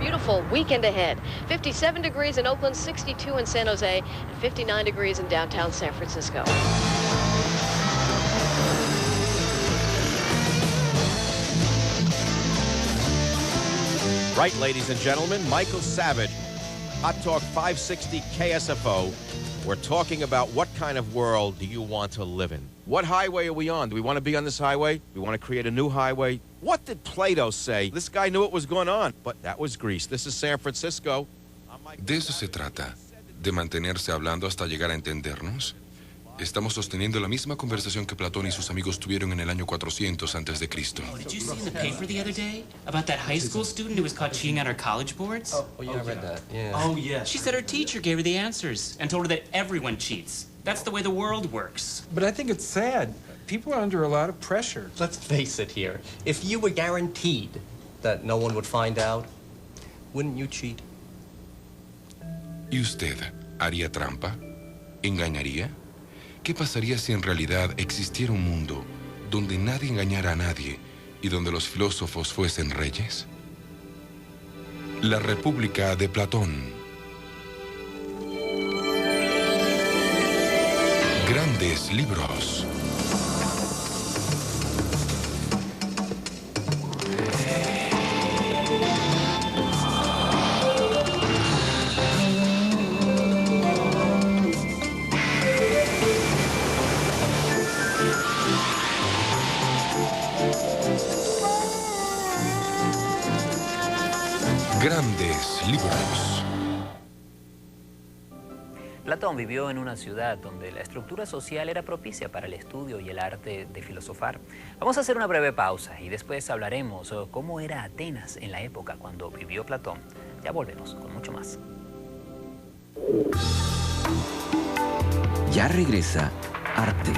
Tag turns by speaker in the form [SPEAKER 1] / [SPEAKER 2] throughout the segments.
[SPEAKER 1] beautiful weekend ahead. 57 degrees in Oakland, 62 in San Jose, and 59 degrees in downtown San Francisco.
[SPEAKER 2] Right, ladies and gentlemen, Michael Savage, Hot Talk 560 KSFO. We're talking about what kind of world do you want to live in? What highway are we on? Do we want to be on this highway? Do we want to create a new highway? What did Plato say? This guy knew what was going on, but that was Greece. This is San Francisco.
[SPEAKER 3] De eso se trata, de mantenerse hablando hasta llegar a entendernos. Estamos sosteniendo la misma conversación que Platón y sus amigos tuvieron en el año 400 antes de Cristo.
[SPEAKER 4] Did you see in the paper the other day about that high school student who was caught cheating on her college boards?
[SPEAKER 5] Oh yeah, I read that. Yeah.
[SPEAKER 4] Oh, yeah. She said her teacher gave her the answers and told her that everyone cheats. That's the way the world works.
[SPEAKER 6] But I think it's sad. People are under a lot of pressure.
[SPEAKER 5] Let's face it here. If you were guaranteed that no one would find out, wouldn't you cheat?
[SPEAKER 3] ¿Y usted haría trampa? ¿Engañaría? ¿Qué pasaría si en realidad existiera un mundo donde nadie engañara a nadie y donde los filósofos fuesen reyes? La República de Platón. Grandes libros. Grandes libros.
[SPEAKER 7] Platón vivió en una ciudad donde la estructura social era propicia para el estudio y el arte de filosofar. Vamos a hacer una breve pausa y después hablaremos cómo era Atenas en la época cuando vivió Platón. Ya volvemos con mucho más.
[SPEAKER 8] Ya regresa Arte.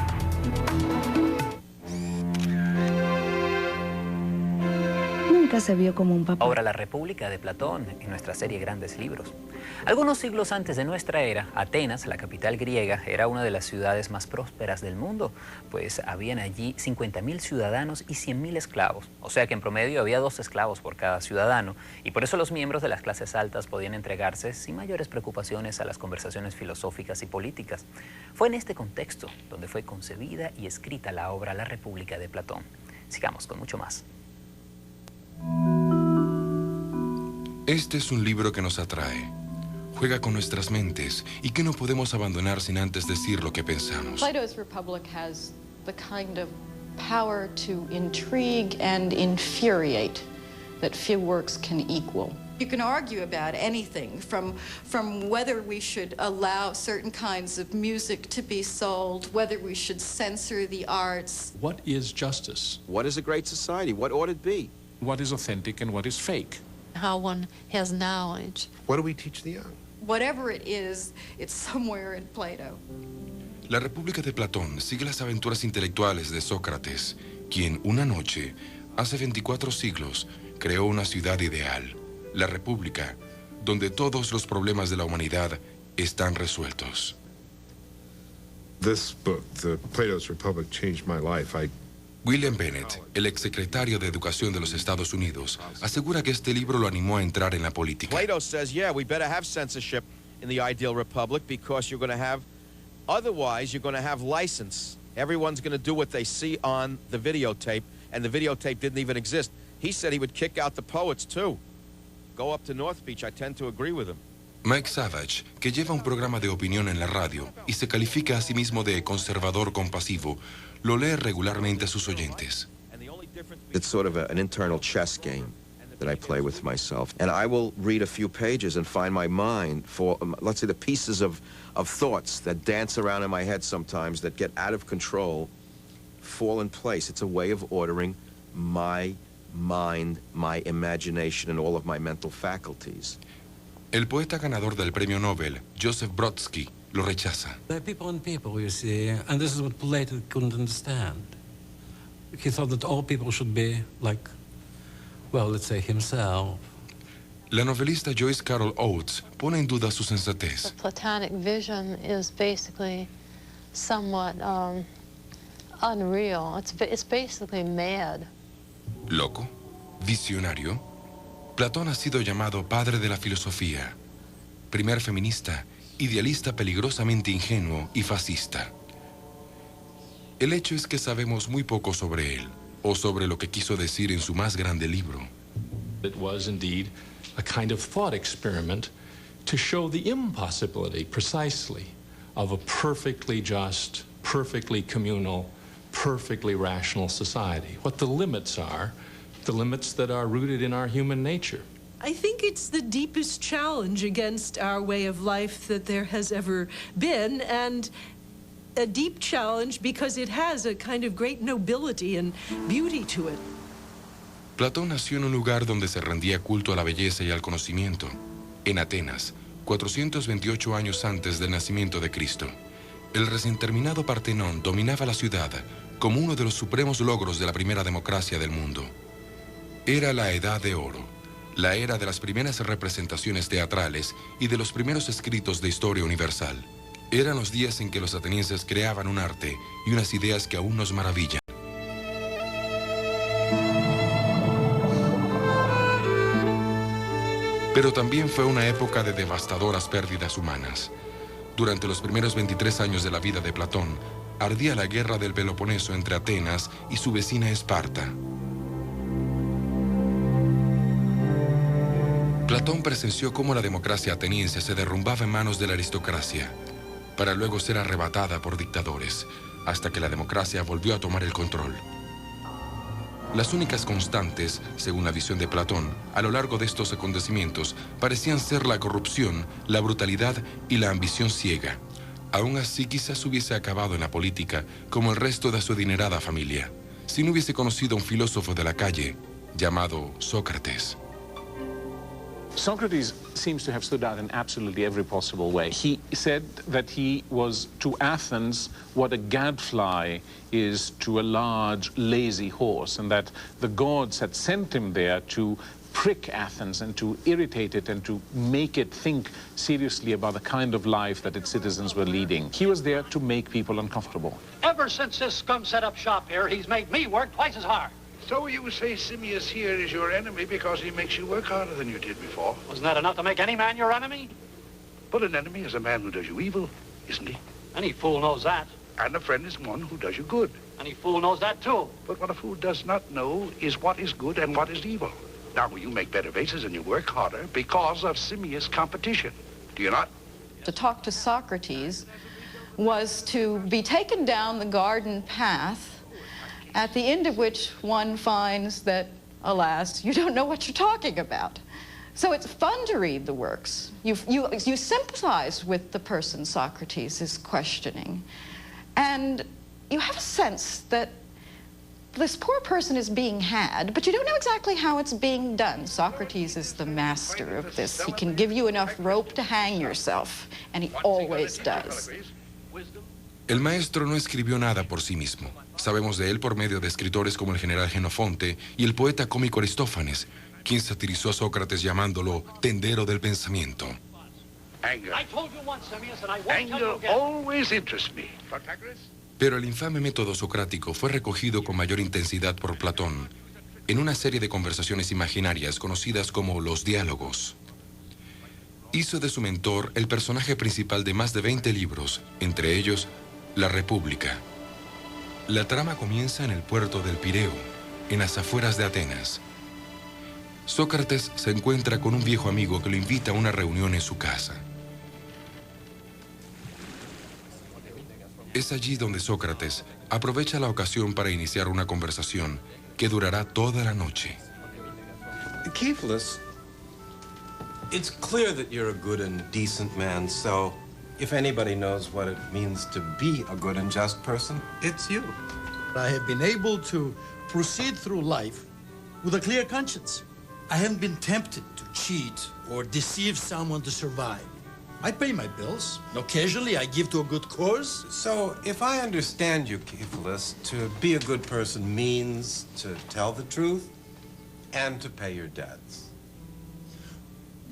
[SPEAKER 9] Nunca se vio como un papá.
[SPEAKER 7] Ahora la República de Platón en nuestra serie Grandes Libros. Algunos siglos antes de nuestra era, Atenas, la capital griega, era una de las ciudades más prósperas del mundo, pues habían allí 50.000 ciudadanos y 100.000 esclavos. O sea que en promedio había 2 esclavos por cada ciudadano, y por eso los miembros de las clases altas podían entregarse sin mayores preocupaciones a las conversaciones filosóficas y políticas. Fue en este contexto donde fue concebida y escrita la obra La República de Platón. Sigamos con mucho más.
[SPEAKER 3] Este es un libro que nos atrae, juega con nuestras mentes y que no podemos abandonar sin antes decir lo que pensamos.
[SPEAKER 10] Plato's Republic has the kind of power to intrigue and infuriate that few works can equal. You can argue about anything from whether we should allow certain kinds of music to be sold, whether we should censor the arts.
[SPEAKER 6] What is justice?
[SPEAKER 2] What is a great society? What ought it be?
[SPEAKER 6] What is authentic and what is fake?
[SPEAKER 11] How one has knowledge.
[SPEAKER 12] What do we teach the young?
[SPEAKER 10] Whatever it is, it's somewhere in Plato.
[SPEAKER 3] La República de Platón sigue las aventuras intelectuales de Sócrates, quien una noche, hace 24 siglos, creó una ciudad ideal, la República, donde todos los problemas de la humanidad están resueltos.
[SPEAKER 12] This book, Plato's Republic, changed my life.
[SPEAKER 3] William Bennett, el exsecretario de Educación de los Estados Unidos, asegura que este libro lo animó a entrar en la política.
[SPEAKER 2] Plato says, yeah, we better have censorship in the ideal republic because you're going to have, otherwise you're going to have license. Everyone's going to do what they see on the videotape, and the videotape didn't even exist. He said he would kick out the poets too. Go up to North Beach, I tend to agree with him.
[SPEAKER 3] Mike Savage, que lleva un programa de opinión en la radio y se califica a sí mismo de conservador compasivo, lo lee regularmente a sus oyentes.
[SPEAKER 13] It's sort of an internal chess game that I play with myself. And I will read a few pages and find my mind for, let's say, the pieces of thoughts that dance around in my head sometimes that get out of control, fall in place. It's a way of ordering my mind, my imagination, and all of my mental faculties.
[SPEAKER 3] El poeta ganador del premio Nobel, Joseph Brodsky, lo rechaza.
[SPEAKER 14] There are people and people, you see, and this is what Plato couldn't understand. He thought that all people should be like, well, let's say himself.
[SPEAKER 3] La novelista Joyce Carol Oates pone en duda su sensatez.
[SPEAKER 11] The Platonic vision is basically somewhat unreal. It's basically mad.
[SPEAKER 3] ¿Loco? ¿Visionario? Platón ha sido llamado padre de la filosofía, primer feminista, idealista peligrosamente ingenuo y fascista. El hecho es que sabemos muy poco sobre él, o sobre lo que quiso decir en su más grande libro.
[SPEAKER 6] It was indeed a kind of thought experiment to show the impossibility, precisely, of a perfectly just, perfectly communal, perfectly rational society. What the limits are, the limits that are rooted in our human nature.
[SPEAKER 15] I think it's the deepest challenge against our way of life that there has ever been, and a deep challenge because it has a kind of great nobility and beauty to it.
[SPEAKER 3] Platón nació en un lugar donde se rendía culto a la belleza y al conocimiento, en Atenas, 428 años antes del nacimiento de Cristo. El recién terminado Partenón dominaba la ciudad como uno de los supremos logros de la primera democracia del mundo. Era la Edad de Oro, la era de las primeras representaciones teatrales y de los primeros escritos de historia universal. Eran los días en que los atenienses creaban un arte y unas ideas que aún nos maravillan. Pero también fue una época de devastadoras pérdidas humanas. Durante los primeros 23 años de la vida de Platón, ardía la guerra del Peloponeso entre Atenas y su vecina Esparta. Platón presenció cómo la democracia ateniense se derrumbaba en manos de la aristocracia, para luego ser arrebatada por dictadores, hasta que la democracia volvió a tomar el control. Las únicas constantes, según la visión de Platón, a lo largo de estos acontecimientos, parecían ser la corrupción, la brutalidad y la ambición ciega. Aún así, quizás hubiese acabado en la política como el resto de su adinerada familia, si no hubiese conocido a un filósofo de la calle llamado Sócrates.
[SPEAKER 6] Socrates seems to have stood out in absolutely every possible way. He said that he was to Athens what a gadfly is to a large, lazy horse, and that the gods had sent him there to prick Athens and to irritate it and to make it think seriously about the kind of life that its citizens were leading. He was there to make people uncomfortable.
[SPEAKER 16] Ever since this scum set up shop here, he's made me work twice as hard.
[SPEAKER 17] So you say Simmias here is your enemy because he makes you work harder than you did before?
[SPEAKER 16] Wasn't that enough to make any man your enemy?
[SPEAKER 17] But an enemy is a man who does you evil, isn't he?
[SPEAKER 16] Any fool knows that.
[SPEAKER 17] And a friend is one who does you good.
[SPEAKER 16] Any fool knows that, too.
[SPEAKER 17] But what a fool does not know is what is good and what is evil. Now, you make better vases and you work harder because of Simmias' competition. Do you not?
[SPEAKER 10] To talk to Socrates was to be taken down the garden path, at the end of which one finds that, alas, you don't know what you're talking about. So it's fun to read the works. You sympathize with the person Socrates is questioning. And you have a sense that this poor person is being had, but you don't know exactly how it's being done. Socrates is the master of this. He can give you enough rope to hang yourself, and he always does.
[SPEAKER 3] El maestro no escribió nada por sí mismo. Sabemos de él por medio de escritores como el general Genofonte y el poeta cómico Aristófanes, quien satirizó a Sócrates llamándolo tendero del pensamiento.
[SPEAKER 17] Anger.
[SPEAKER 16] I told you once, Simmias, and I won't tell you
[SPEAKER 17] Anger
[SPEAKER 16] again.
[SPEAKER 17] always interests me. Protagoras?
[SPEAKER 3] Pero el infame método socrático fue recogido con mayor intensidad por Platón en una serie de conversaciones imaginarias conocidas como los diálogos. Hizo de su mentor el personaje principal de más de 20 libros, entre ellos La República. La trama comienza en el puerto del Pireo, en las afueras de Atenas. Sócrates se encuentra con un viejo amigo que lo invita a una reunión en su casa. Es allí donde Sócrates aprovecha la ocasión para iniciar una conversación que durará toda la noche.
[SPEAKER 18] Cephalus, it's clear that you're a good and decent man, so if anybody knows what it means to be a good and just person, it's you.
[SPEAKER 19] I have been able to proceed through life with a clear conscience. I haven't been tempted to cheat or deceive someone to survive. I pay my bills. Occasionally, I give to a good cause.
[SPEAKER 18] So, if I understand you, Cephalus, to be a good person means to tell the truth and to pay your debts.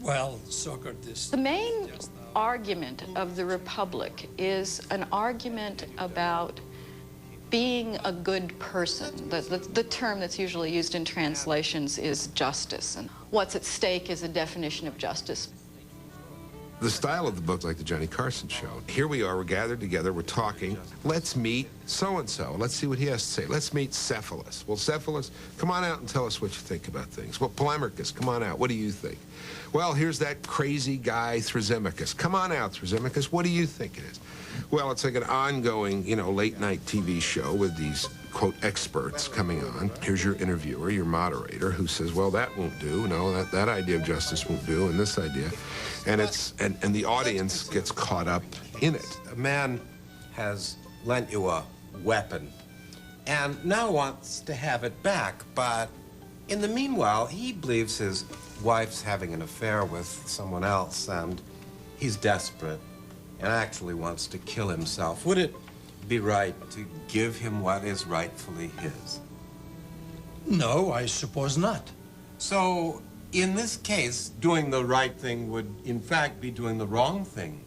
[SPEAKER 19] Well, Socrates...
[SPEAKER 10] The main argument of the Republic is an argument about being a good person. The term that's usually used in translations is justice, and what's at stake is a definition of justice.
[SPEAKER 12] The style of the book, like the Johnny Carson show. Here we are, we're gathered together, we're talking. Let's meet so-and-so. Let's see what he has to say. Let's meet Cephalus. Well, Cephalus, come on out and tell us what you think about things. Well, Polemarchus, come on out. What do you think? Well, here's that crazy guy, Thrasymachus. Come on out, Thrasymachus. What do you think it is? Well, it's like an ongoing, late-night TV show with these, quote, experts coming on. Here's your interviewer, your moderator, who says, well, that won't do. No, that idea of justice won't do, and this idea. And and the audience gets caught up in it.
[SPEAKER 18] A man has lent you a weapon and now wants to have it back, but in the meanwhile, he believes his wife's having an affair with someone else, and he's desperate and actually wants to kill himself. Would it be right to give him what is rightfully his?
[SPEAKER 19] No, I suppose not.
[SPEAKER 18] So, in this case, doing the right thing would, in fact, be doing the wrong thing.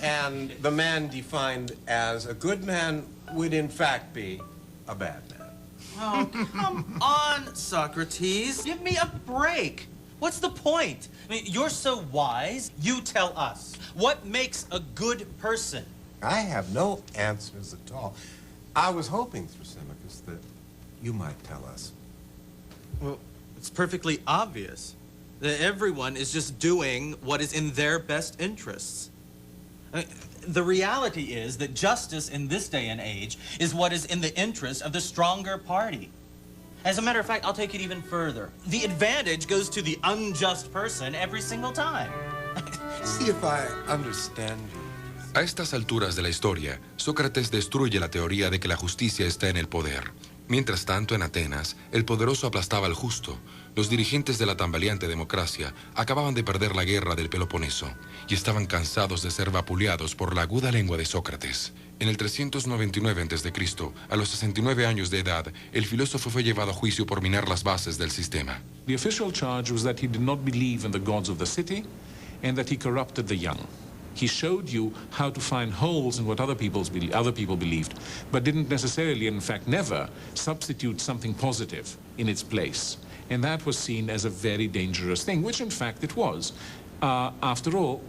[SPEAKER 18] And the man defined as a good man would, in fact, be a bad man.
[SPEAKER 20] Oh, come on, Socrates. Give me a break. What's the point? I mean, you're so wise. You tell us. What makes a good person?
[SPEAKER 18] I have no answers at all. I was hoping, Thrasymachus, that you might tell us.
[SPEAKER 20] Well, it's perfectly obvious that everyone is just doing what is in their best interests. I mean, the reality is that justice in this day and age is what is in the interest of the stronger party. As a matter of fact, I'll take it even further. The advantage goes to the unjust person every single time.
[SPEAKER 18] See if I understand you.
[SPEAKER 3] A estas alturas de la historia, Sócrates destruye la teoría de que la justicia está en el poder. Mientras tanto, en Atenas, el poderoso aplastaba al justo. Los dirigentes de la tambaleante democracia acababan de perder la guerra del Peloponeso y estaban cansados de ser vapuleados por la aguda lengua de Sócrates. En el 399 a.C., a los 69 años de edad, el filósofo fue llevado a juicio por minar las bases del sistema.
[SPEAKER 6] The official charge was that he did not believe in the gods of the city and that he corrupted the young. He showed you how to find holes in what other people believed, but didn't necessarily, in fact never, substitute something positive in its place. And that was seen as a very dangerous thing, which in fact it was. After all,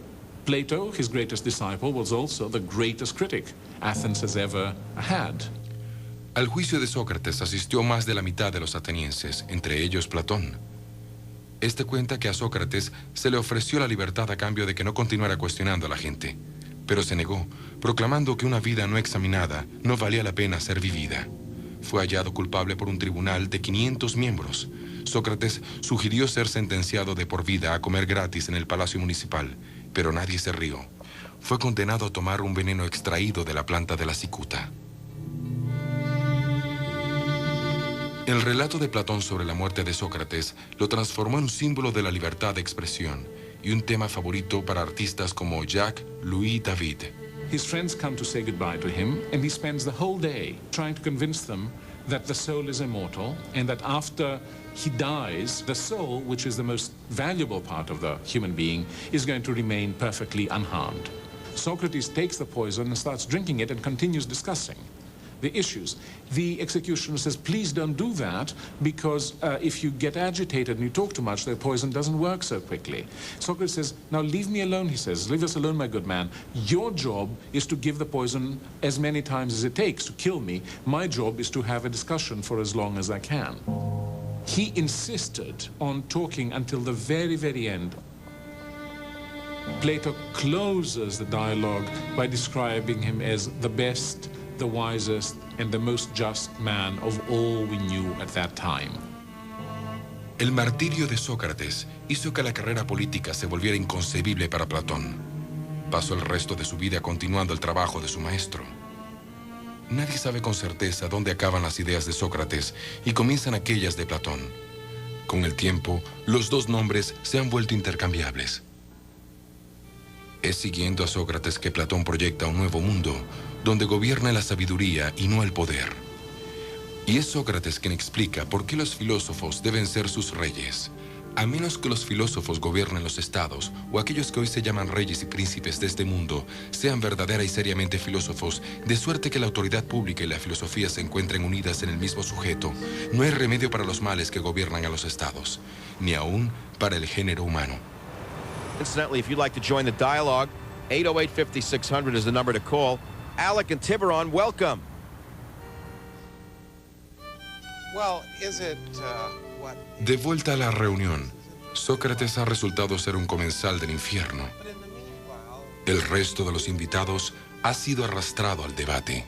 [SPEAKER 6] Plato, his greatest disciple, was also the greatest critic Athens has ever had.
[SPEAKER 3] Al juicio de Sócrates asistió más de la mitad de los atenienses, entre ellos Platón. Este cuenta que a Sócrates se le ofreció la libertad a cambio de que no continuara cuestionando a la gente, pero se negó, proclamando que una vida no examinada no valía la pena ser vivida. Fue hallado culpable por un tribunal de 500 miembros. Sócrates sugirió ser sentenciado de por vida a comer gratis en el palacio municipal, pero nadie se rió. Fue condenado a tomar un veneno extraído de la planta de la cicuta. El relato de Platón sobre la muerte de Sócrates lo transformó en un símbolo de la libertad de expresión y un tema favorito para artistas como Jacques-Louis David.
[SPEAKER 6] His friends come to say goodbye to him, and he spends the whole day trying to convince them that the soul is immortal and that after he dies, the soul, which is the most valuable part of the human being, is going to remain perfectly unharmed. Socrates takes the poison and starts drinking it and continues discussing the issues. The executioner says, please don't do that, because if you get agitated and you talk too much, the poison doesn't work so quickly. Socrates says, now leave me alone, he says. Leave us alone, my good man. Your job is to give the poison as many times as it takes to kill me. My job is to have a discussion for as long as I can. He insisted on talking until the very, very end. Plato closes the dialogue by describing him as the best, the wisest, and the most just man of all we knew at that time.
[SPEAKER 3] El martirio de Sócrates hizo que la carrera política se volviera inconcebible para Platón. Pasó el resto de su vida continuando el trabajo de su maestro. Nadie sabe con certeza dónde acaban las ideas de Sócrates y comienzan aquellas de Platón. Con el tiempo, los dos nombres se han vuelto intercambiables. Es siguiendo a Sócrates que Platón proyecta un nuevo mundo, donde gobierna la sabiduría y no el poder. Y es Sócrates quien explica por qué los filósofos deben ser sus reyes. A menos que los filósofos gobiernen los estados, o aquellos que hoy se llaman reyes y príncipes de este mundo, sean verdadera y seriamente filósofos, de suerte que la autoridad pública y la filosofía se encuentren unidas en el mismo sujeto, no hay remedio para los males que gobiernan a los estados, ni aún para el género humano.
[SPEAKER 2] Incidentally, if you'd like to join the dialogue, 808-5600 is the number to call. Alec and Tiburon, welcome.
[SPEAKER 18] Well, is it, what...
[SPEAKER 3] De vuelta a la reunión, Sócrates ha resultado ser un comensal del infierno. El resto de los invitados ha sido arrastrado al debate.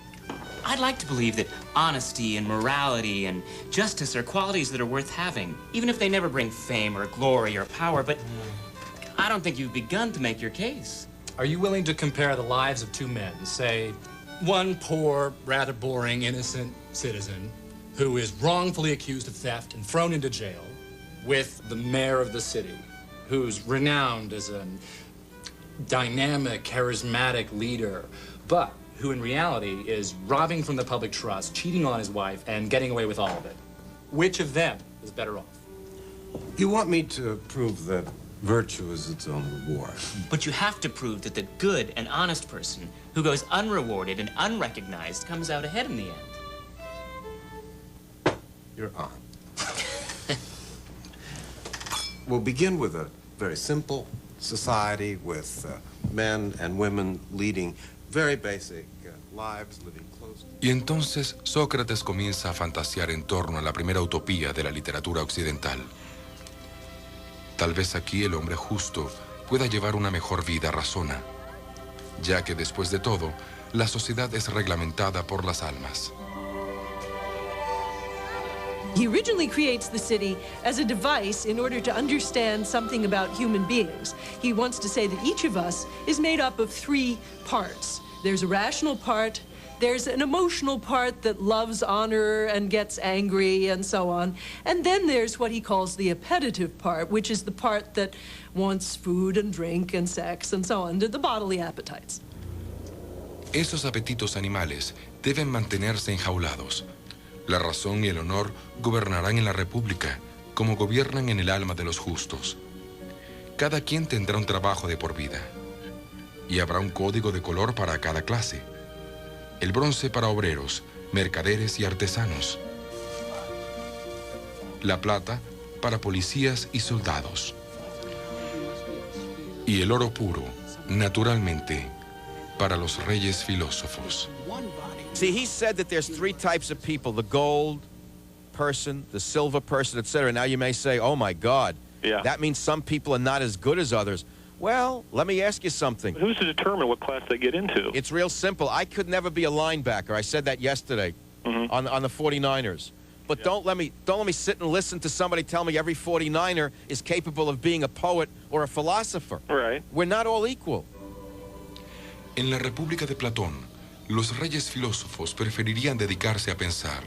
[SPEAKER 4] I'd like to believe that honesty and morality and justice are qualities that are worth having, even if they never bring fame or glory or power, but I don't think you've begun to make your case.
[SPEAKER 21] Are you willing to compare the lives of two men, say, one poor, rather boring, innocent citizen who is wrongfully accused of theft and thrown into jail, with the mayor of the city, who's renowned as a dynamic, charismatic leader, but who in reality is robbing from the public trust, cheating on his wife, and getting away with all of it? Which of them is better off?
[SPEAKER 18] You want me to prove that virtue is its own reward?
[SPEAKER 4] But you have to prove that the good and honest person who goes unrewarded and unrecognized comes out ahead in the end.
[SPEAKER 18] You're on. We'll begin with a very simple society with men and women leading very basic lives, living close.
[SPEAKER 3] Y entonces Sócrates comienza a fantasear en torno a la primera utopía de la literatura occidental. Tal vez aquí el hombre justo pueda llevar una mejor vida, razona, ya que después de todo, la sociedad es reglamentada por las almas.
[SPEAKER 15] He originally creates the city as a device in order to understand something about human beings. He wants to say that each of us is made up of three parts. There's a rational part, there's an emotional part that loves honor and gets angry and so on, and then there's what he calls the appetitive part, which is the part that wants food and drink and sex and so on, the bodily appetites.
[SPEAKER 3] Esos apetitos animales deben mantenerse enjaulados. La razón y el honor gobernarán en la república, como gobiernan en el alma de los justos. Cada quien tendrá un trabajo de por vida, y habrá un código de color para cada clase. El bronce para obreros, mercaderes y artesanos. La plata para policías y soldados. Y el oro puro, naturalmente, para los reyes filósofos.
[SPEAKER 2] See, he said that there's three types of people, the gold person, the silver person, etc. Now you may say, oh my God, that means some people are not as good as others. Well, let me ask you something.
[SPEAKER 22] Who's to determine what class they get into?
[SPEAKER 2] It's real simple. I could never be a linebacker. I said that yesterday on the 49ers. But don't let me sit and listen to somebody tell me every 49er is capable of being a poet or a philosopher.
[SPEAKER 22] Right.
[SPEAKER 2] We're not all equal.
[SPEAKER 3] En la República de Platón, los reyes filósofos preferirían dedicarse a pensar,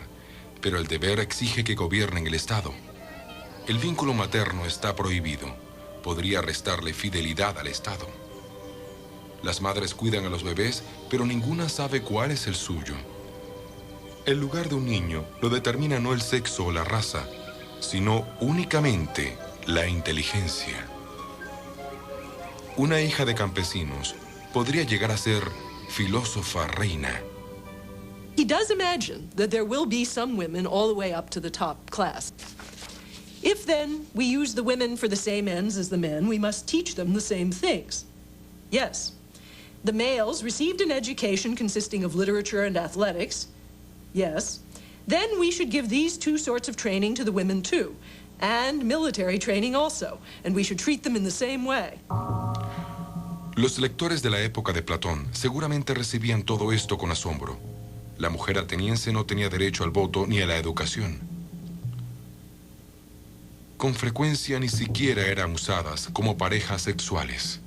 [SPEAKER 3] pero el deber exige que gobiernen el Estado. El vínculo materno está prohibido. Podría restarle fidelidad al Estado. Las madres cuidan a los bebés, pero ninguna sabe cuál es el suyo. El lugar de un niño lo determina no el sexo o la raza, sino únicamente la inteligencia. Una hija de campesinos podría llegar a ser filósofa reina.
[SPEAKER 15] He does imagine that there will be some women all the way up to the top class. If then we use the women for the same ends as the men, we must teach them the same things. Yes, the males received an education consisting of literature and athletics. Yes, then we should give these two sorts of training to the women too, and military training also, and we should treat them in the same way.
[SPEAKER 3] Los lectores de la época de Platón seguramente recibían todo esto con asombro. La mujer ateniense no tenía derecho al voto ni a la educación. Con frecuencia ni siquiera eran usadas como parejas sexuales.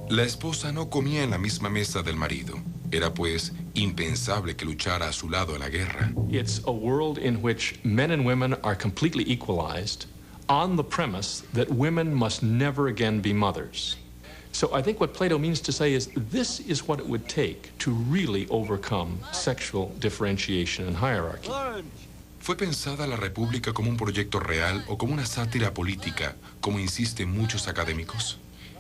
[SPEAKER 3] La esposa no comía en la misma mesa del marido. Era pues impensable que luchara a su lado en la guerra.
[SPEAKER 23] It's a world in which men and women are completely equalized on the premise that women must never again be mothers. So I think what Plato means to say is this is what it would take to really overcome sexual differentiation and hierarchy.
[SPEAKER 3] ¿Fue pensada la República como un proyecto real o como una sátira política, como insisten muchos académicos?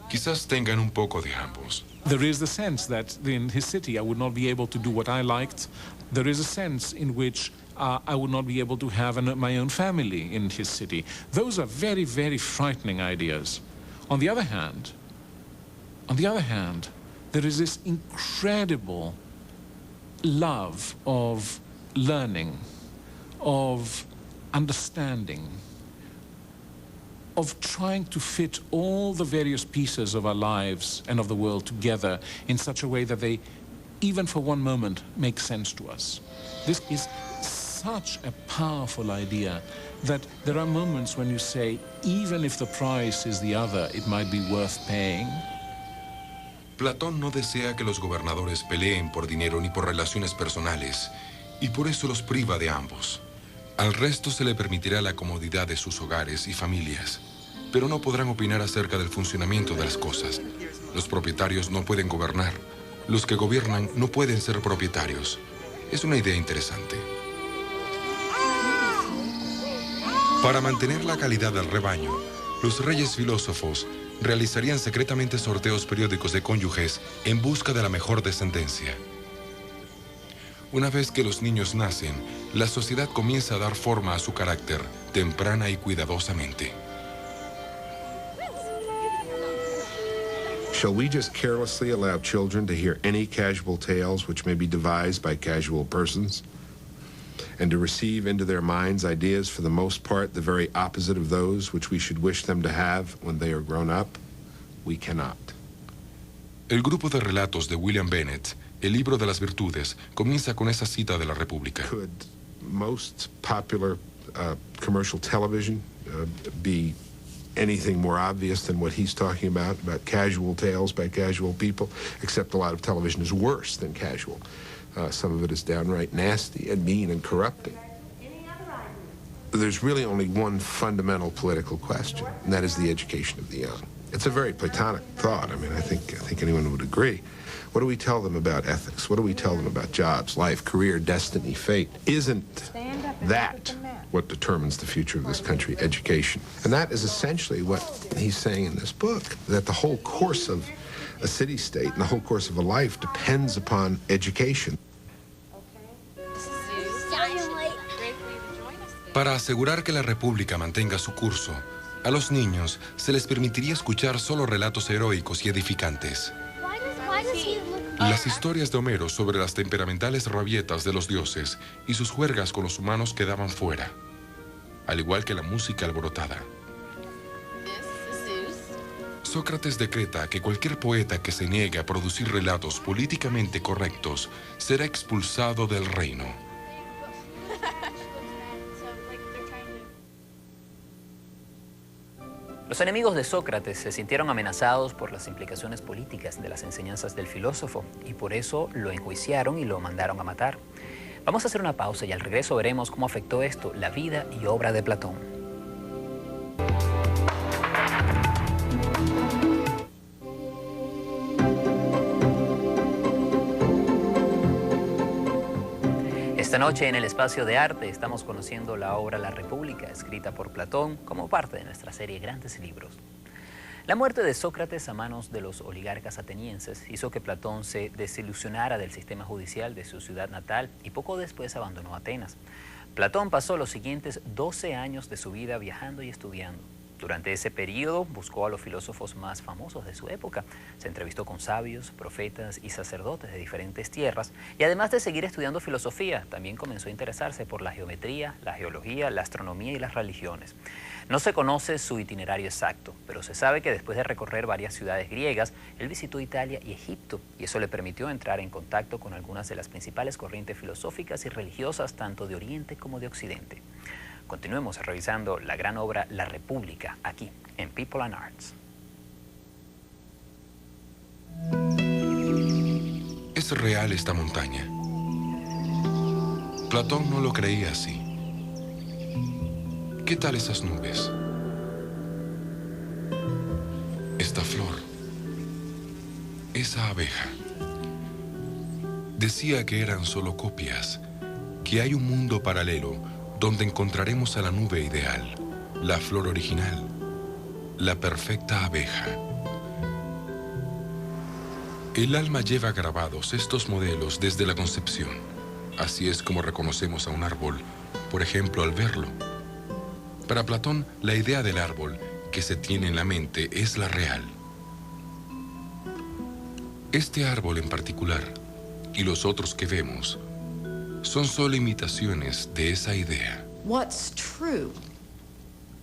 [SPEAKER 3] Quizás tengan un poco de ambos.
[SPEAKER 6] There is the sense that in his city I would not be able to do what I liked. There is a sense in which I would not be able to have my own family in his city. Those are very, very frightening ideas. On the other hand, there is this incredible love of learning, of understanding, of trying to fit all the various pieces of our lives and of the world together in such a way that they, even for one moment, make sense to us. This is such a powerful idea that there are moments when you say, even if the price is the other, it might be worth paying.
[SPEAKER 3] Platón no desea que los gobernadores peleen por dinero ni por relaciones personales, y por eso los priva de ambos. Al resto se le permitirá la comodidad de sus hogares y familias, pero no podrán opinar acerca del funcionamiento de las cosas. Los propietarios no pueden gobernar. Los que gobiernan no pueden ser propietarios. Es una idea interesante. Para mantener la calidad del rebaño, los reyes filósofos realizarían secretamente sorteos periódicos de cónyuges en busca de la mejor descendencia. Una vez que los niños nacen, la sociedad comienza a dar forma a su carácter, temprana y cuidadosamente.
[SPEAKER 12] Shall we just carelessly allow children to hear any casual tales which may be devised by casual persons, and to receive into their minds ideas for the most part the very opposite of those which we should wish them to have when they are grown up? We cannot.
[SPEAKER 3] El grupo de relatos de William Bennett, El libro de las virtudes, comienza con esa cita de la República.
[SPEAKER 12] Could most popular commercial television be anything more obvious than what he's talking about casual tales by casual people, except a lot of television is worse than casual. Some of it is downright nasty and mean and corrupting. There's really only one fundamental political question, and that is the education of the young. It's a very Platonic thought. I mean, I think anyone would agree. What do we tell them about ethics? What do we tell them about jobs, life, career, destiny, fate? Isn't that what determines the future of this country? Education. And that is essentially what he's saying in this book, that the whole course of a city-state and the whole course of a life depends upon education.
[SPEAKER 3] Para asegurar que la República mantenga su curso, a los niños se les permitiría escuchar solo relatos heroicos y edificantes. Las historias de Homero sobre las temperamentales rabietas de los dioses y sus juergas con los humanos quedaban fuera, al igual que la música alborotada. Sócrates decreta que cualquier poeta que se niegue a producir relatos políticamente correctos será expulsado del reino.
[SPEAKER 7] Los enemigos de Sócrates se sintieron amenazados por las implicaciones políticas de las enseñanzas del filósofo y por eso lo enjuiciaron y lo mandaron a matar. Vamos a hacer una pausa y al regreso veremos cómo afectó esto la vida y obra de Platón. Esta noche en el Espacio de Arte estamos conociendo la obra La República, escrita por Platón, como parte de nuestra serie Grandes Libros. La muerte de Sócrates a manos de los oligarcas atenienses hizo que Platón se desilusionara del sistema judicial de su ciudad natal y poco después abandonó Atenas. Platón pasó los siguientes 12 años de su vida viajando y estudiando. Durante ese periodo buscó a los filósofos más famosos de su época, se entrevistó con sabios, profetas y sacerdotes de diferentes tierras y además de seguir estudiando filosofía, también comenzó a interesarse por la geometría, la geología, la astronomía y las religiones. No se conoce su itinerario exacto, pero se sabe que después de recorrer varias ciudades griegas, él visitó Italia y Egipto y eso le permitió entrar en contacto con algunas de las principales corrientes filosóficas y religiosas tanto de Oriente como de Occidente. Continuemos revisando la gran obra La República, aquí, en People and Arts.
[SPEAKER 3] ¿Es real esta montaña? Platón no lo creía así. ¿Qué tal esas nubes? Esta flor. Esa abeja. Decía que eran solo copias, que hay un mundo paralelo donde encontraremos a la nube ideal, la flor original, la perfecta abeja. El alma lleva grabados estos modelos desde la concepción. Así es como reconocemos a un árbol, por ejemplo, al verlo. Para Platón, la idea del árbol que se tiene en la mente es la real. Este árbol en particular, y los otros que vemos, son solo imitaciones de esa idea.
[SPEAKER 10] What's true,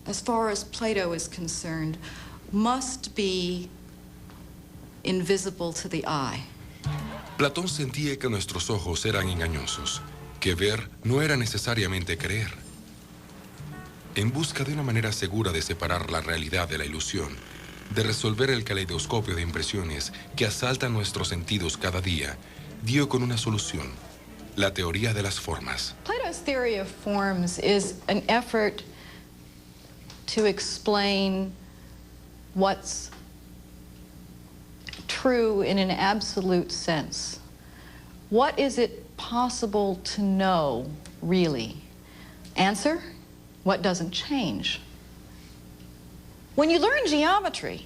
[SPEAKER 10] as far as Plato is concerned, must be invisible to the eye.
[SPEAKER 3] Platón sentía que nuestros ojos eran engañosos, que ver no era necesariamente creer. En busca de una manera segura de separar la realidad de la ilusión, de resolver el caleidoscopio de impresiones que asaltan nuestros sentidos cada día, dio con una solución: la teoría de las formas.
[SPEAKER 10] Plato's theory of forms is an effort to explain what's true in an absolute sense. What is it possible to know, really? Answer: what doesn't change. When you learn geometry,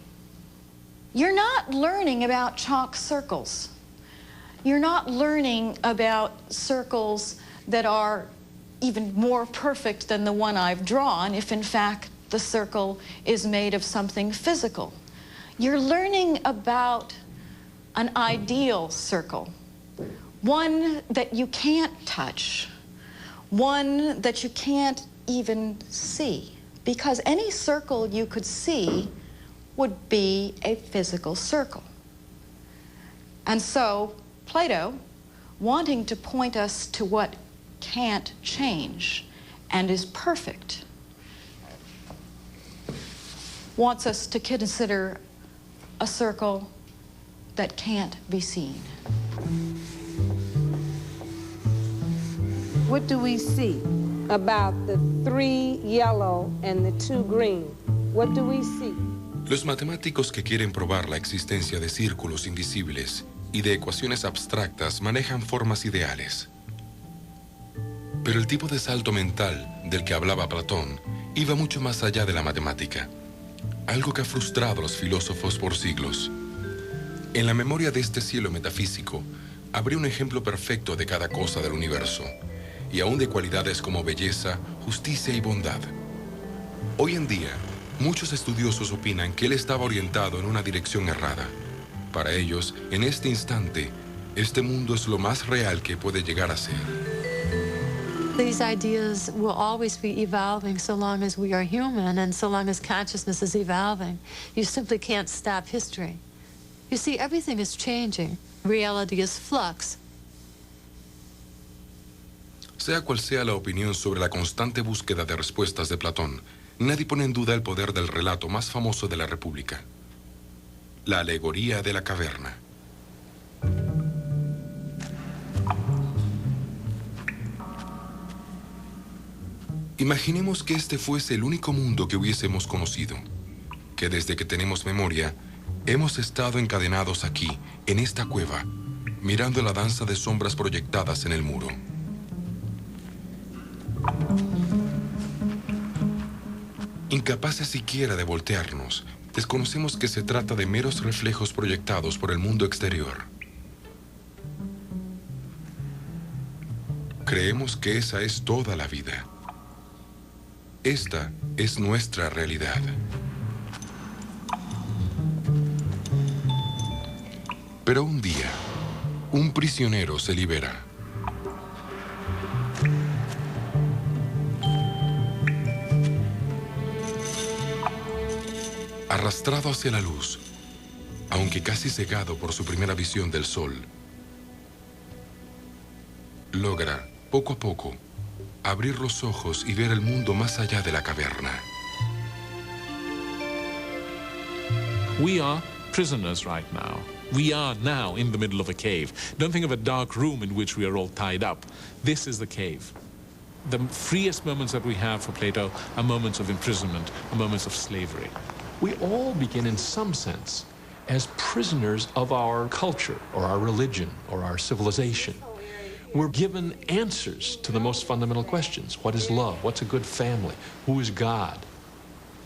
[SPEAKER 10] you're not learning about chalk circles. You're not learning about circles that are even more perfect than the one I've drawn, if in fact the circle is made of something physical. You're learning about an ideal circle, one that you can't touch, one that you can't even see, because any circle you could see would be a physical circle. And so Plato, wanting to point us to what can't change and is perfect, wants us to consider a circle that can't be seen.
[SPEAKER 1] What do we see about the 3 yellow and the 2 green? What do we see?
[SPEAKER 3] Los matemáticos que quieren probar la existencia de círculos invisibles y de ecuaciones abstractas manejan formas ideales. Pero el tipo de salto mental del que hablaba Platón iba mucho más allá de la matemática, algo que ha frustrado a los filósofos por siglos. En la memoria de este cielo metafísico habría un ejemplo perfecto de cada cosa del universo, y aún de cualidades como belleza, justicia y bondad. Hoy en día, muchos estudiosos opinan que él estaba orientado en una dirección errada. Para ellos, en este instante, este mundo es lo más real que puede llegar a ser.
[SPEAKER 11] These ideas will always be evolving so long as we are human and so long as consciousness is evolving. You simply can't stop history. You see, everything is changing. Reality is flux.
[SPEAKER 3] Sea cual sea la opinión sobre la constante búsqueda de respuestas de Platón, nadie pone en duda el poder del relato más famoso de la República: la alegoría de la caverna. Imaginemos que este fuese el único mundo que hubiésemos conocido, que desde que tenemos memoria, hemos estado encadenados aquí, en esta cueva, mirando la danza de sombras proyectadas en el muro. Incapaces siquiera de voltearnos, desconocemos que se trata de meros reflejos proyectados por el mundo exterior. Creemos que esa es toda la vida. Esta es nuestra realidad. Pero un día, un prisionero se libera. Arrastrado hacia la luz, aunque casi cegado por su primera visión del sol, logra, poco a poco, abrir los ojos y ver el mundo más allá de la caverna.
[SPEAKER 5] We are prisoners right now. We are now in the middle of a cave. Don't think of a dark room in which we are all tied up. This is the cave. The freest moments that we have for Plato are moments of imprisonment, are moments of slavery.
[SPEAKER 23] We all begin, in some sense, as prisoners of our culture, or our religion, or our civilization. we're given answers to the most fundamental questions. What is love? What's a good family? Who is God?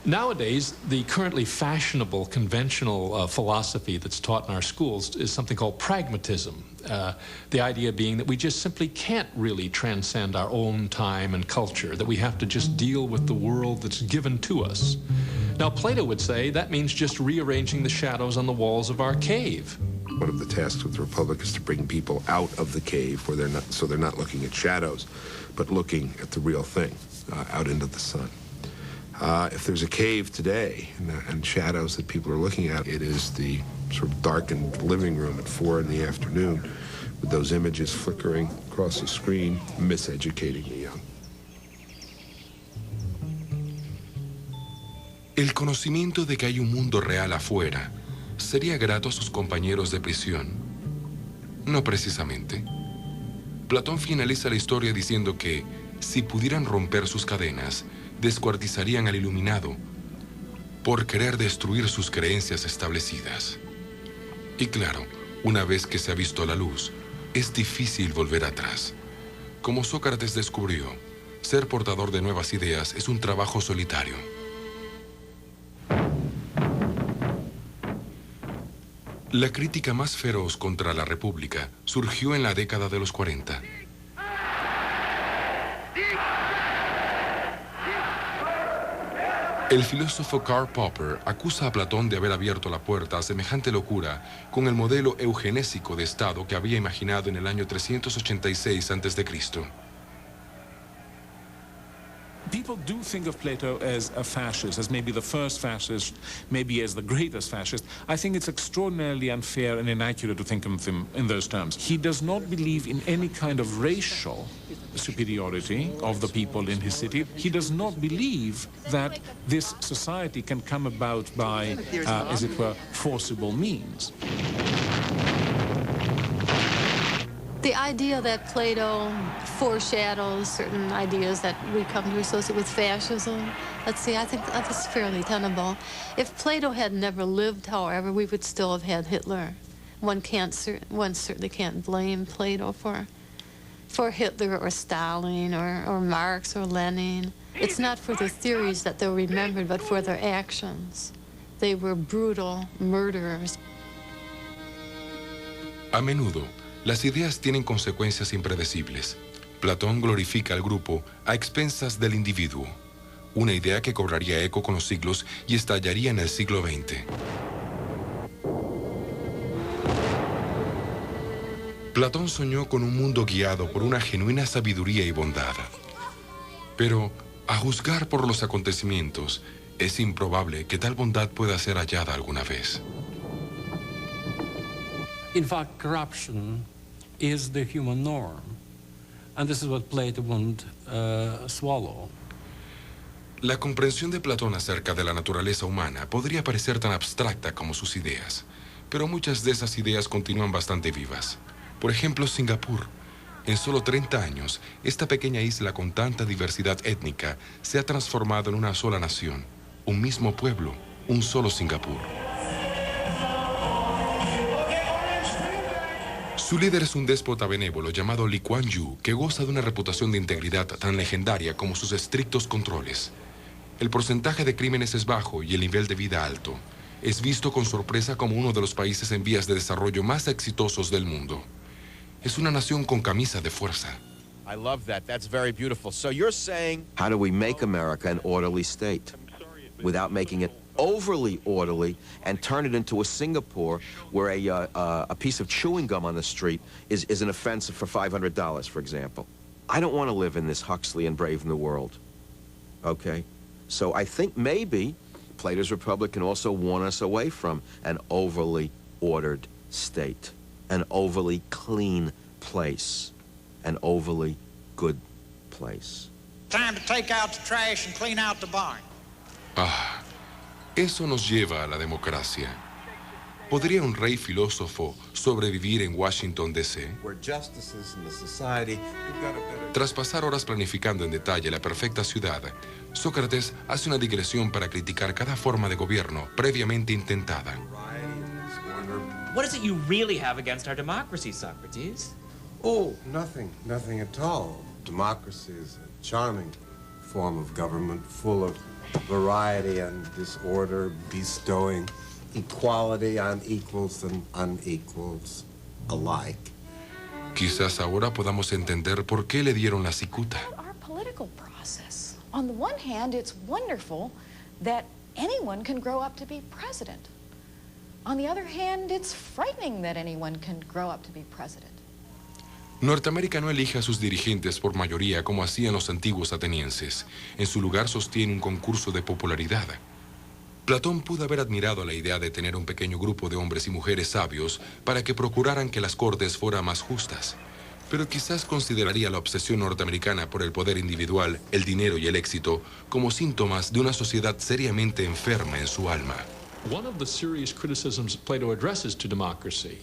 [SPEAKER 23] Nowadays, the currently fashionable, conventional philosophy that's taught in our schools is something called pragmatism. The idea being that we just simply can't really transcend our own time and culture, that we have to just deal with the world that's given to us. Now, Plato would say that means just rearranging the shadows on the walls of our cave.
[SPEAKER 12] One of the tasks with the Republic is to bring people out of the cave where they're not looking at shadows, but looking at the real thing, out into the sun. If there's a cave today and shadows that people are looking at, it is the sort of darkened living room at 4 in the afternoon with those images flickering across the screen, miseducating the young.
[SPEAKER 3] El conocimiento de que hay un mundo real afuera sería grato a sus compañeros de prisión. No precisamente. Platón finaliza la historia diciendo que, si pudieran romper sus cadenas, descuartizarían al iluminado por querer destruir sus creencias establecidas. Y claro, una vez que se ha visto la luz, es difícil volver atrás. Como Sócrates descubrió, ser portador de nuevas ideas es un trabajo solitario. La crítica más feroz contra la República surgió en la década de los 40. El filósofo Karl Popper acusa a Platón de haber abierto la puerta a semejante locura con el modelo eugenésico de Estado que había imaginado en el año 386 a.C.
[SPEAKER 5] People do think of Plato as a fascist, as maybe the first fascist, maybe as the greatest fascist. I think it's extraordinarily unfair and inaccurate to think of him in those terms. He does not believe in any kind of racial superiority of the people in his city. He does not believe that this society can come about by, as it were, forcible means.
[SPEAKER 11] The idea that Plato foreshadows certain ideas that we come to associate with fascism, let's see, I think that's fairly tenable. If Plato had never lived, however, we would still have had Hitler. One certainly can't blame Plato for Hitler or Stalin or Marx or Lenin. It's not for their theories that they're remembered, but for their actions. They were brutal murderers.
[SPEAKER 3] A menudo, las ideas tienen consecuencias impredecibles. Platón glorifica al grupo a expensas del individuo, una idea que cobraría eco con los siglos y estallaría en el siglo XX. Platón soñó con un mundo guiado por una genuina sabiduría y bondad. Pero, a juzgar por los acontecimientos, es improbable que tal bondad pueda ser hallada alguna vez.
[SPEAKER 14] In fact, corruption is the human norm. And this is what Plato won't swallow.
[SPEAKER 3] La comprensión de Platón acerca de la naturaleza humana podría parecer tan abstracta como sus ideas, pero muchas de esas ideas continúan bastante vivas. Por ejemplo, Singapur. En solo 30 años, esta pequeña isla con tanta diversidad étnica se ha transformado en una sola nación, un mismo pueblo, un solo Singapur. Su líder es un déspota benévolo llamado Lee Kuan Yew, que goza de una reputación de integridad tan legendaria como sus estrictos controles. El porcentaje de crímenes es bajo y el nivel de vida alto. Es visto con sorpresa como uno de los países en vías de desarrollo más exitosos del mundo. Es una nación con camisa de fuerza.
[SPEAKER 2] I love that. That's very beautiful. So you're saying, how do we make America an orderly state without making it overly orderly and turn it into a Singapore where a piece of chewing gum on the street is an offense for $500, for example? I don't want to live in this Huxley and Brave New World, okay? So I think maybe Plato's Republic can also warn us away from an overly ordered state, an overly clean place, an overly good place.
[SPEAKER 8] Time to take out the trash and clean out the barn.
[SPEAKER 3] Ah, eso nos lleva a la democracia. ¿Podría un rey filósofo sobrevivir en Washington, D.C.? Tras pasar horas planificando en detalle la perfecta ciudad, Sócrates hace una digresión para criticar cada forma de gobierno previamente intentada.
[SPEAKER 4] What is it you really have against our democracy, Socrates?
[SPEAKER 18] Oh, nothing at all. Democracy is a charming form of government, full of variety and disorder, bestowing equality on equals and unequals alike.
[SPEAKER 3] Quizás ahora podamos entender por qué le dieron la cicuta.
[SPEAKER 9] Our political process. On the one hand, it's wonderful that anyone can grow up to be president. On the other hand, it's frightening that anyone can grow up to be president.
[SPEAKER 3] Norteamérica no elige a sus dirigentes por mayoría como hacían los antiguos atenienses. En su lugar sostiene un concurso de popularidad. Platón pudo haber admirado la idea de tener un pequeño grupo de hombres y mujeres sabios para que procuraran que las cortes fueran más justas. Pero quizás consideraría la obsesión norteamericana por el poder individual, el dinero y el éxito como síntomas de una sociedad seriamente enferma en su alma.
[SPEAKER 23] One of the serious criticisms Plato addresses to democracy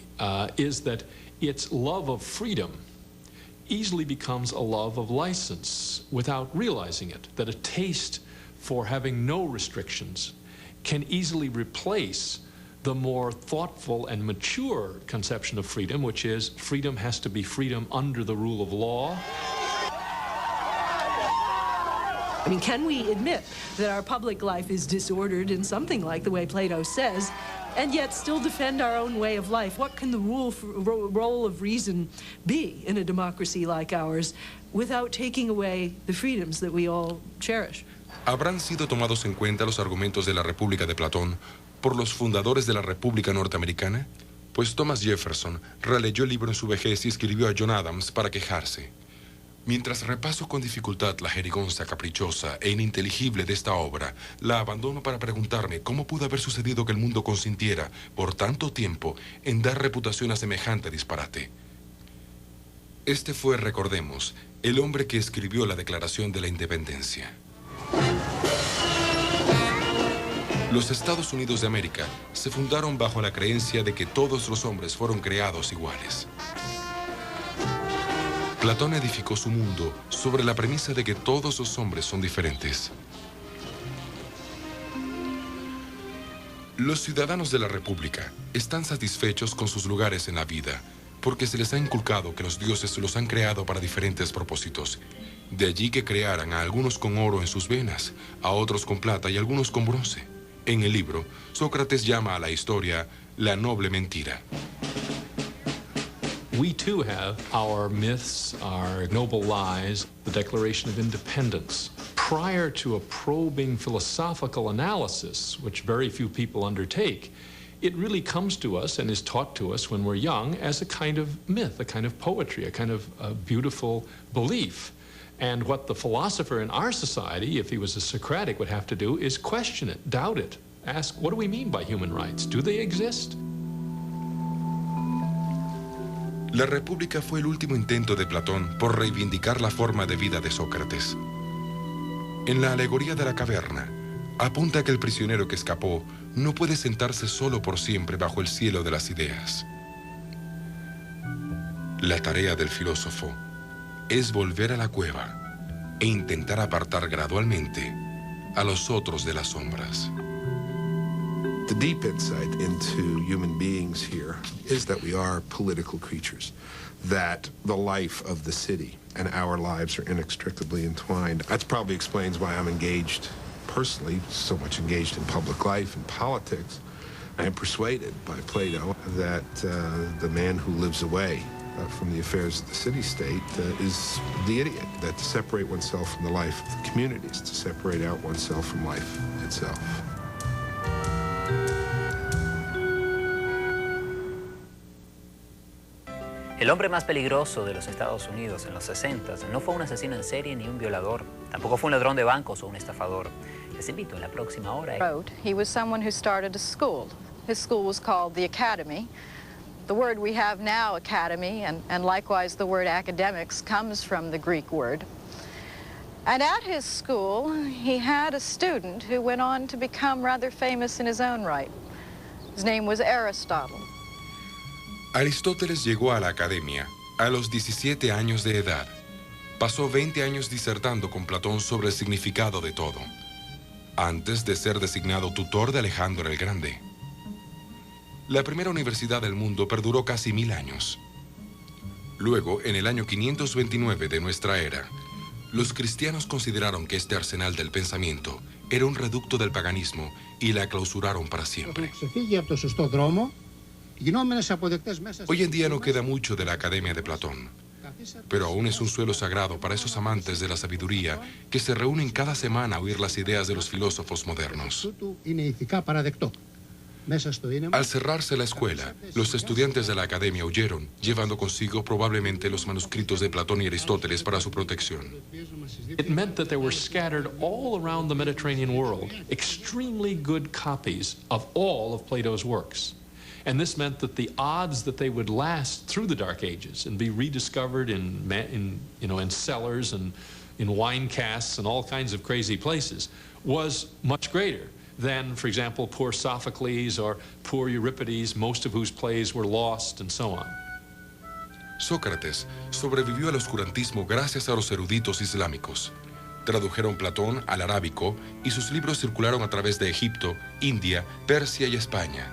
[SPEAKER 23] is that its love of freedom easily becomes a love of license without realizing it, that a taste for having no restrictions can easily replace the more thoughtful and mature conception of freedom, which is freedom has to be freedom under the rule of law.
[SPEAKER 15] I mean, can we admit that our public life is disordered in something like the way Plato says, and yet still defend our own way of life? What can the role of reason be in a democracy like ours without taking away the freedoms that we all cherish?
[SPEAKER 3] ¿Habrán sido tomados en cuenta los argumentos de la República de Platón por los fundadores de la República Norteamericana? Pues Thomas Jefferson releyó el libro en su vejez y escribió a John Adams para quejarse. Mientras repaso con dificultad la jerigonza caprichosa e ininteligible de esta obra, la abandono para preguntarme cómo pudo haber sucedido que el mundo consintiera por tanto tiempo en dar reputación a semejante disparate. Este fue, recordemos, el hombre que escribió la Declaración de la Independencia. Los Estados Unidos de América se fundaron bajo la creencia de que todos los hombres fueron creados iguales. Platón edificó su mundo sobre la premisa de que todos los hombres son diferentes. Los ciudadanos de la República están satisfechos con sus lugares en la vida porque se les ha inculcado que los dioses los han creado para diferentes propósitos. De allí que crearan a algunos con oro en sus venas, a otros con plata y a algunos con bronce. En el libro, Sócrates llama a la historia la noble mentira.
[SPEAKER 23] We too have our myths, our noble lies, the Declaration of Independence. Prior to a probing philosophical analysis, which very few people undertake, it really comes to us and is taught to us when we're young as a kind of myth, a kind of poetry, a kind of beautiful belief. And what the philosopher in our society, if he was a Socratic, would have to do is question it, doubt it, ask, what do we mean by human rights? Do they exist?
[SPEAKER 3] La República fue el último intento de Platón por reivindicar la forma de vida de Sócrates. En la alegoría de la caverna, apunta que el prisionero que escapó no puede sentarse solo por siempre bajo el cielo de las ideas. La tarea del filósofo es volver a la cueva e intentar apartar gradualmente a los otros de las sombras.
[SPEAKER 12] The deep insight into human beings here is that we are political creatures, that the life of the city and our lives are inextricably entwined. That probably explains why I'm engaged personally, so much engaged in public life and politics. I am persuaded by Plato that the man who lives away from the affairs of the city-state is the idiot, that to separate oneself from the life of the community is to separate out oneself from life itself.
[SPEAKER 7] El hombre más peligroso de los Estados Unidos en los 60 no fue un asesino en serie ni un violador. Tampoco fue un ladrón de bancos o un estafador. Les invito en la próxima hora.
[SPEAKER 10] He was someone who started a school. His school was called the Academy. The word we have now, academy, and likewise the word academics, comes from the Greek word. And at his school, he had a student who went on to become rather famous in his own right. His name was Aristotle.
[SPEAKER 3] Aristóteles llegó a la academia a los 17 años de edad. Pasó 20 años disertando con Platón sobre el significado de todo, antes de ser designado tutor de Alejandro el Grande. La primera universidad del mundo perduró casi 1000 años. Luego, en el año 529 de nuestra era, los cristianos consideraron que este arsenal del pensamiento era un reducto del paganismo y la clausuraron para siempre. Hoy en día no queda mucho de la Academia de Platón, pero aún es un suelo sagrado para esos amantes de la sabiduría que se reúnen cada semana a oír las ideas de los filósofos modernos. Al cerrarse la escuela, los estudiantes de la academia huyeron, llevando consigo probablemente los manuscritos de Platón y Aristóteles para su protección.
[SPEAKER 23] It meant that there were scattered all around the Mediterranean world extremely good copies of all of Plato's works. And this meant that the odds that they would last through the Dark Ages and be rediscovered in cellars and in wine casks and all kinds of crazy places was much greater than, for example, poor Sophocles or poor Euripides, most of whose plays were lost, and so on.
[SPEAKER 3] Sócrates sobrevivió al oscurantismo gracias a los eruditos islámicos. Tradujeron Platón al arábico y sus libros circularon a través de Egipto, India, Persia y España.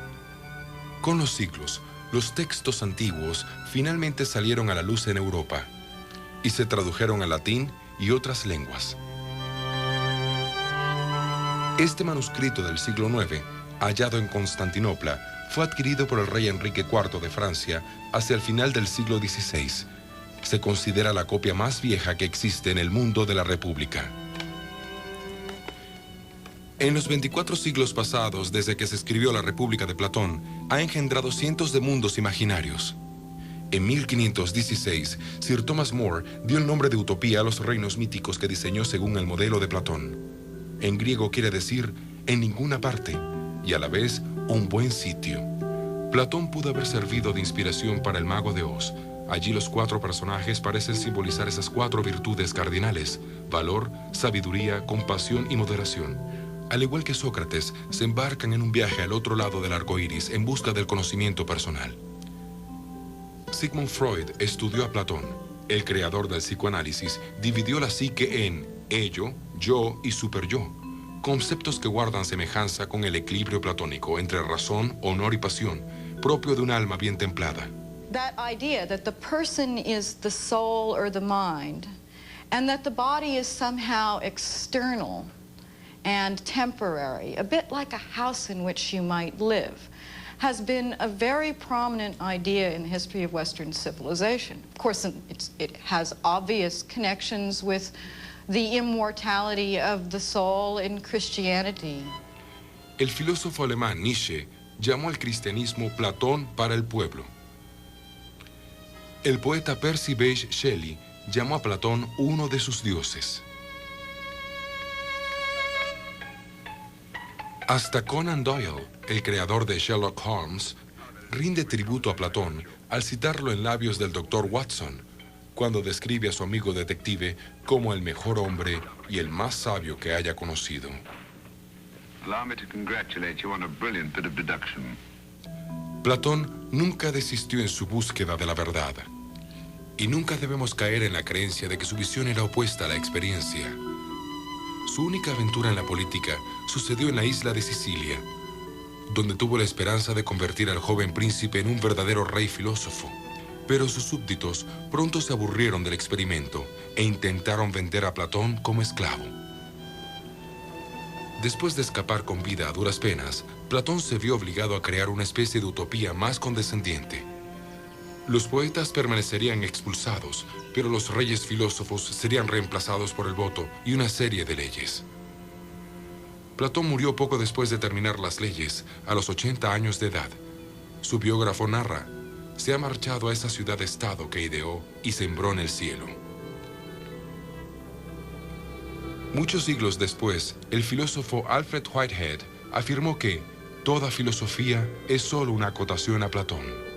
[SPEAKER 3] Con los siglos, los textos antiguos finalmente salieron a la luz en Europa y se tradujeron al latín y otras lenguas. Este manuscrito del siglo IX, hallado en Constantinopla, fue adquirido por el rey Enrique IV de Francia hacia el final del siglo XVI. Se considera la copia más vieja que existe en el mundo de la República. En los 24 siglos pasados, desde que se escribió la República de Platón, ha engendrado cientos de mundos imaginarios. En 1516, Sir Thomas More dio el nombre de utopía a los reinos míticos que diseñó según el modelo de Platón. En griego quiere decir en ninguna parte y a la vez un buen sitio. Platón pudo haber servido de inspiración para el Mago de Oz. Allí los 4 personajes parecen simbolizar esas 4 virtudes cardinales: valor, sabiduría, compasión y moderación. Al igual que Sócrates, se embarcan en un viaje al otro lado del arco iris en busca del conocimiento personal. Sigmund Freud estudió a Platón. El creador del psicoanálisis dividió la psique en ello, yo y superyo, conceptos que guardan semejanza con el equilibrio platónico entre razón, honor y pasión, propio de un alma bien templada.
[SPEAKER 10] That idea that the person is the soul or the mind, and that the body is somehow external and temporary, a bit like a house in which you might live, has been a very prominent idea in the history of Western civilization. Of course, it has obvious connections with the immortality of the soul in Christianity.
[SPEAKER 3] El filósofo alemán Nietzsche llamó al cristianismo Platón para el pueblo. El poeta Percy Bysshe Shelley llamó a Platón uno de sus dioses. Hasta Conan Doyle, el creador de Sherlock Holmes, rinde tributo a Platón al citarlo en labios del Dr. Watson, cuando describe a su amigo detective como el mejor hombre y el más sabio que haya conocido.
[SPEAKER 13] Allow me to congratulate you on a brilliant bit of deduction.
[SPEAKER 3] Platón nunca desistió en su búsqueda de la verdad, y nunca debemos caer en la creencia de que su visión era opuesta a la experiencia. Su única aventura en la política sucedió en la isla de Sicilia, donde tuvo la esperanza de convertir al joven príncipe en un verdadero rey filósofo. Pero sus súbditos pronto se aburrieron del experimento e intentaron vender a Platón como esclavo. Después de escapar con vida a duras penas, Platón se vio obligado a crear una especie de utopía más condescendiente. Los poetas permanecerían expulsados, pero los reyes filósofos serían reemplazados por el voto y una serie de leyes. Platón murió poco después de terminar las leyes, a los 80 años de edad. Su biógrafo narra: se ha marchado a esa ciudad-estado que ideó y sembró en el cielo. Muchos siglos después, el filósofo Alfred Whitehead afirmó que toda filosofía es solo una acotación a Platón.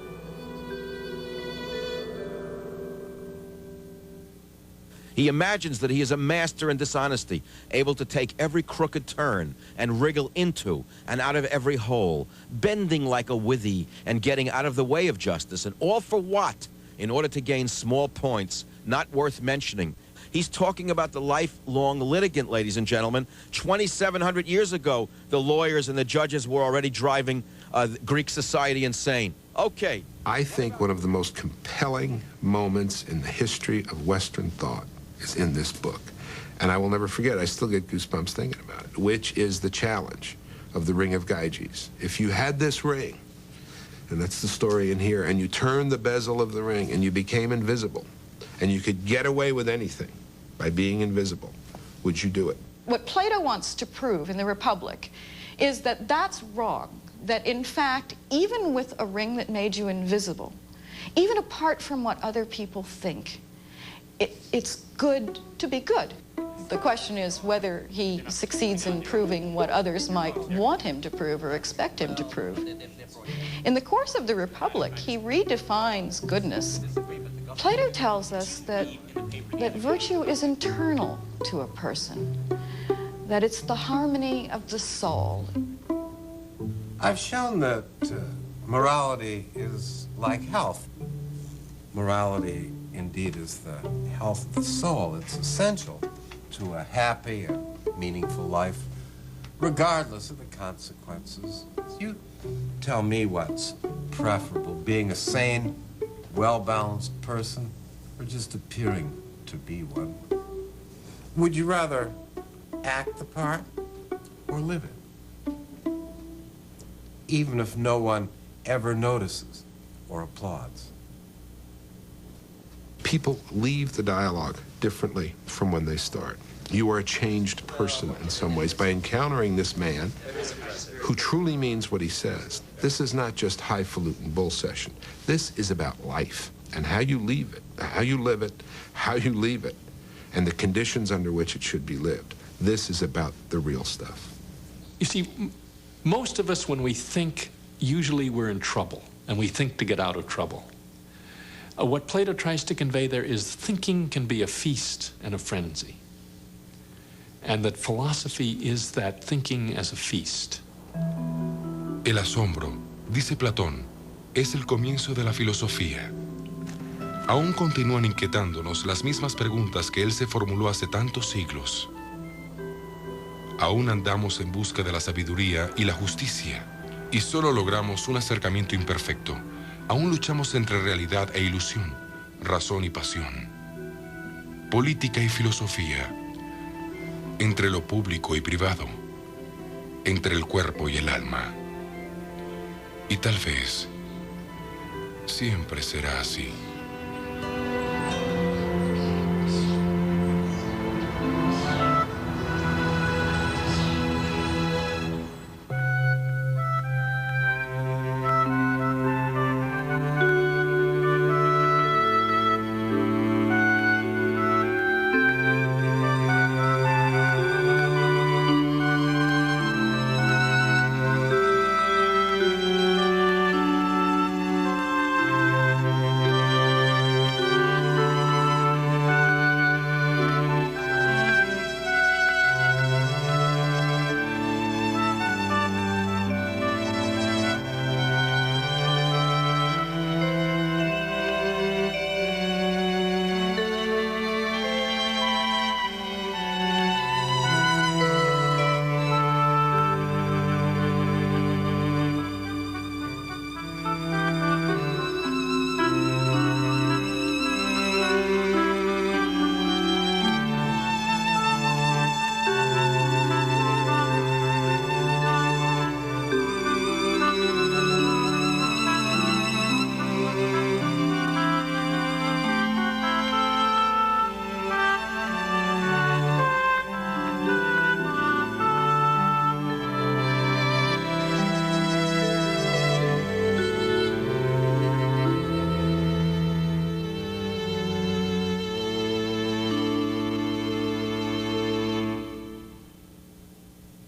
[SPEAKER 2] He imagines that he is a master in dishonesty, able to take every crooked turn and wriggle into and out of every hole, bending like a withy and getting out of the way of justice, and all for what? In order to gain small points, not worth mentioning. He's talking about the lifelong litigant, ladies and gentlemen. 2,700 years ago, the lawyers and the judges were already driving Greek society insane. Okay.
[SPEAKER 12] I think one of the most compelling moments in the history of Western thought is in this book. And I will never forget, I still get goosebumps thinking about it, which is the challenge of the Ring of Gyges. If you had this ring, and that's the story in here, and you turned the bezel of the ring and you became invisible, and you could get away with anything by being invisible, would you do it?
[SPEAKER 10] What Plato wants to prove in the Republic is that that's wrong, that in fact, even with a ring that made you invisible, even apart from what other people think, it's good to be good. The question is whether he succeeds in proving what others might want him to prove or expect him to prove. In the course of the Republic, he redefines goodness. Plato tells us that virtue is internal to a person, that it's the harmony of the soul.
[SPEAKER 18] I've shown that morality is like health. Morality, indeed, is the health of the soul. It's essential to a happy and meaningful life, regardless of the consequences. You tell me what's preferable, being a sane, well-balanced person, or just appearing to be one? Would you rather act the part or live it? Even if no one ever notices or applauds.
[SPEAKER 12] People leave the dialogue differently from when they start. You are a changed person in some ways by encountering this man who truly means what he says. This is not just highfalutin bull session. This is about life and how you leave it, how you live it, how you leave it, and the conditions under which it should be lived. This is about the real stuff.
[SPEAKER 23] You see, most of us, when we think, usually we're in trouble, and we think to get out of trouble. What Plato tries to convey there is thinking can be a feast and a frenzy. And that philosophy is that thinking as a feast.
[SPEAKER 3] El asombro, dice Platón, es el comienzo de la filosofía. Aún continúan inquietándonos las mismas preguntas que él se formuló hace tantos siglos. Aún andamos en busca de la sabiduría y la justicia, y solo logramos un acercamiento imperfecto. Aún luchamos entre realidad e ilusión, razón y pasión, política y filosofía, entre lo público y privado, entre el cuerpo y el alma. Y tal vez siempre será así.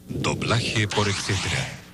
[SPEAKER 3] Doblaje por etcétera.